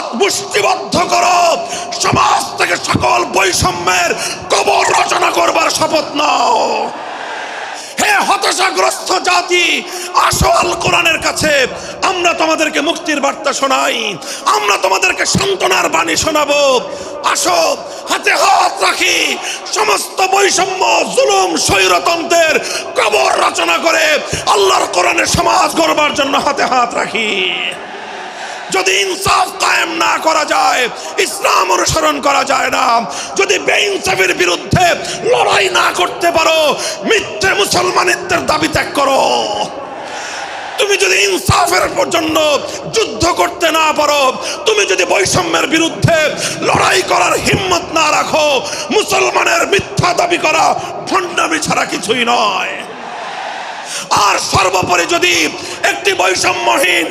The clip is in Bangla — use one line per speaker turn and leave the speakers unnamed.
হাত মুষ্টিবদ্ধ করো, সমাজ থেকে সকল বৈষম্যের কবর রচনা করবার শপথ নাও। হে হতাশাগ্রস্ত জাতি, আসো আল কোরআনের কাছে, আমরা তোমাদেরকে মুক্তির বার্তা শোনাই, আমরা তোমাদেরকে সান্ত্বনার বাণী শোনাবো। আসো হাতে হাত রাখি, সমস্ত বৈষম্য, জুলুম, স্বৈরতন্ত্রের কবর রচনা করে আল্লাহর কোরআনের সমাজ গড়বার জন্য হাতে হাত রাখি। যদি ইনসাফ কায়েম না করা যায়, ইসলাম অনুসরণ করা যায় না, যদি বেইনসাফের বিরুদ্ধে লড়াই না করতে পারো, মিথ্যে মুসলমানিত্বের দাবি ত্যাগ করো। তুমি যদি ইনসাফের জন্য যুদ্ধ করতে না পারো, তুমি যদি বৈষম্যের বিরুদ্ধে লড়াই করার হিম্মত না রাখো, মুসলমানের মিথ্যা দাবি করা ভণ্ডামি ছাড়া কিছুই নয়। আর সর্বোপরি যদি একটি বৈষম্যহীন